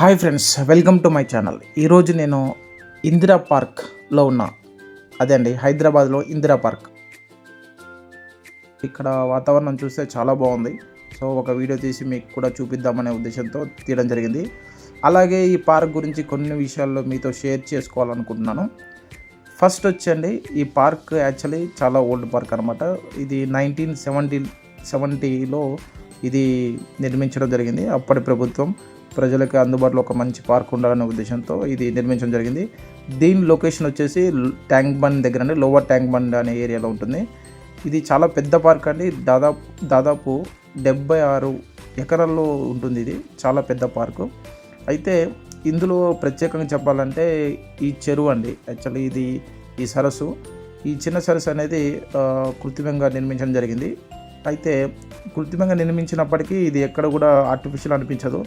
Hi friends, welcome to my channel. ఈరోజు నేను ఇందిరా పార్క్లో ఉన్నా. అదే అండి, హైదరాబాద్లో ఇందిరా పార్క్. ఇక్కడ వాతావరణం చూస్తే చాలా బాగుంది. సో ఒక వీడియో తీసి మీకు కూడా చూపిద్దామనే ఉద్దేశంతో తీయడం జరిగింది. అలాగే ఈ పార్క్ గురించి కొన్ని విషయాల్లో మీతో షేర్ చేసుకోవాలనుకుంటున్నాను. ఫస్ట్ వచ్చండి, ఈ పార్క్ యాక్చువల్లీ చాలా ఓల్డ్ పార్క్ అనమాట. ఇది 1970లో ఇది నిర్మించడం జరిగింది. అప్పటి ప్రభుత్వం ప్రజలకు అందుబాటులో ఒక మంచి పార్క్ ఉండాలనే ఉద్దేశంతో ఇది నిర్మించడం జరిగింది. దీని లొకేషన్ వచ్చేసి ట్యాంక్ బండ్ దగ్గర అండి, లోవర్ ట్యాంక్ బండ్ అనే ఏరియాలో ఉంటుంది. ఇది చాలా పెద్ద పార్క్ అండి. దాదాపు 76 ఎకరాల్లో ఉంటుంది. ఇది చాలా పెద్ద పార్కు. అయితే ఇందులో ప్రత్యేకంగా చెప్పాలంటే ఈ చెరువు అండి, యాక్చువల్లీ ఇది ఈ సరస్సు, ఈ చిన్న సరస్సు అనేది కృత్రిమంగా నిర్మించడం జరిగింది. అయితే కృత్రిమంగా నిర్మించినప్పటికీ ఇది ఎక్కడ కూడా ఆర్టిఫిషియల్ అనిపించదు.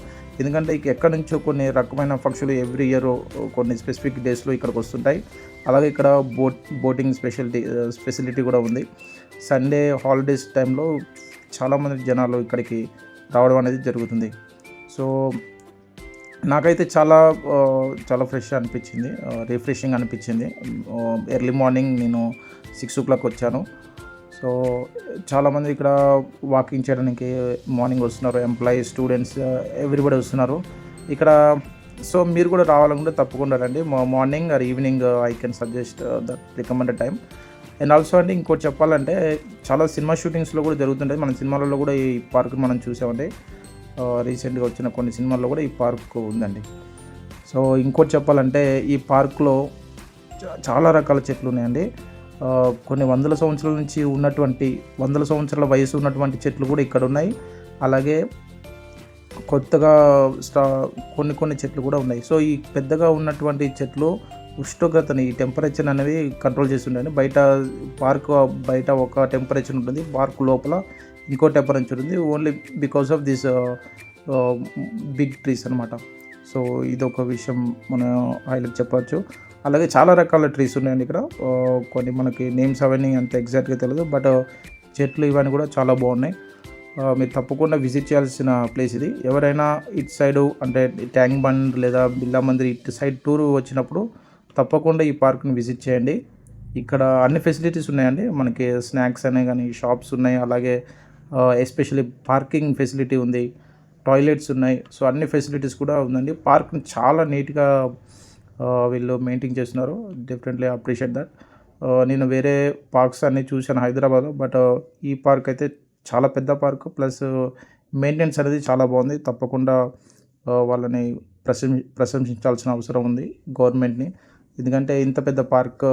ఎందుకంటే ఎక్కడి నుంచో కొన్ని రకమైన పక్షులు ఎవ్రీ ఇయర్ కొన్ని స్పెసిఫిక్ డేస్లో ఇక్కడికి వస్తుంటాయి. అలాగే ఇక్కడ బోటింగ్ ఫెసిలిటీ కూడా ఉంది. సండే హాలిడేస్ టైంలో చాలామంది జనాలు ఇక్కడికి రావడం అనేది జరుగుతుంది. సో నాకైతే చాలా ఫ్రెష్ అనిపించింది, రిఫ్రెషింగ్ అనిపించింది. ఎర్లీ మార్నింగ్ నేను 6 o'clock వచ్చాను. సో చాలామంది ఇక్కడ వాకింగ్ చేయడానికి మార్నింగ్ వస్తున్నారు. ఎంప్లాయీస్, స్టూడెంట్స్, ఎవ్రీబడి వస్తున్నారు ఇక్కడ. సో మీరు కూడా రావాలనుకుంటే తప్పకుండా రండి. Morning or evening I can suggest that recommended time. And also అండి, ఇంకోటి చెప్పాలంటే చాలా సినిమా షూటింగ్స్లో కూడా జరుగుతుంటాయి. మన సినిమాలలో కూడా ఈ పార్క్ మనం చూసామండి. రీసెంట్గా వచ్చిన కొన్ని సినిమాల్లో కూడా ఈ పార్క్ ఉందండి. సో ఇంకోటి చెప్పాలంటే ఈ పార్క్లో చాలా రకాల చెట్లు ఉన్నాయండి. కొన్ని వందల సంవత్సరాల నుంచి ఉన్నటువంటి, వందల సంవత్సరాల వయసు ఉన్నటువంటి చెట్లు కూడా ఇక్కడ ఉన్నాయి. అలాగే కొత్తగా కొన్ని చెట్లు కూడా ఉన్నాయి. సో ఈ పెద్దగా ఉన్నటువంటి చెట్లు ఉష్ణోగ్రతని, ఈ టెంపరేచర్ అనేవి కంట్రోల్ చేస్తుంటాయి. పార్క్ బయట ఒక టెంపరేచర్ ఉంటుంది, పార్క్ లోపల ఇంకో టెంపరేచర్ ఉంది, only because of this big trees అనమాట. సో ఇదొక విషయం మనం హైలైట్ చెప్పవచ్చు. అలాగే చాలా రకాల ట్రీస్ ఉన్నాయండి ఇక్కడ. కొన్ని మనకి నేమ్స్ అవన్నీ అంత ఎగ్జాక్ట్గా తెలియదు, బట్ చెట్లు ఇవన్నీ కూడా చాలా బాగున్నాయి. మీరు తప్పకుండా విజిట్ చేయాల్సిన ప్లేస్ ఇది. ఎవరైనా ఇటు సైడు అంటే ట్యాంక్ బండ్ లేదా బిర్లా మందిర్ ఇటు సైడ్ టూర్ వచ్చినప్పుడు తప్పకుండా ఈ పార్క్ని విజిట్ చేయండి. ఇక్కడ అన్ని ఫెసిలిటీస్ ఉన్నాయండి. మనకి స్నాక్స్ అనే కానీ షాప్స్ ఉన్నాయి. అలాగే ఎస్పెషల్లీ పార్కింగ్ ఫెసిలిటీ ఉంది, టాయిలెట్స్ ఉన్నాయి. సో అన్ని ఫెసిలిటీస్ కూడా ఉందండి. పార్క్ని చాలా నీట్గా వీళ్ళు మెయింటైన్ చేస్తున్నారు. Definitely appreciate that. నేను వేరే పార్క్స్ అన్నీ చూశాను హైదరాబాద్లో, బట్ ఈ పార్క్ అయితే చాలా పెద్ద పార్క్, ప్లస్ మెయింటెనెన్స్ అనేది చాలా బాగుంది. తప్పకుండా వాళ్ళని ప్రశంసించాల్సిన అవసరం ఉంది గవర్నమెంట్ని. ఎందుకంటే ఇంత పెద్ద పార్క్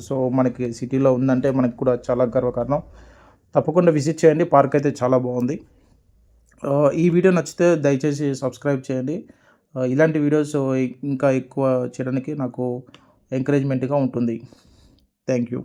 సో మనకి సిటీలో ఉందంటే మనకి కూడా చాలా గర్వకారణం. తప్పకుండా విజిట్ చేయండి. పార్క్ అయితే చాలా బాగుంది. ఈ వీడియో నచ్చితే దయచేసి సబ్స్క్రైబ్ చేయండి. ఇలాంటి వీడియోస్ ఇంకా ఎక్కువ చేయడానికి నాకు ఎంకరేజ్మెంట్గా ఉంటుంది. Thank you.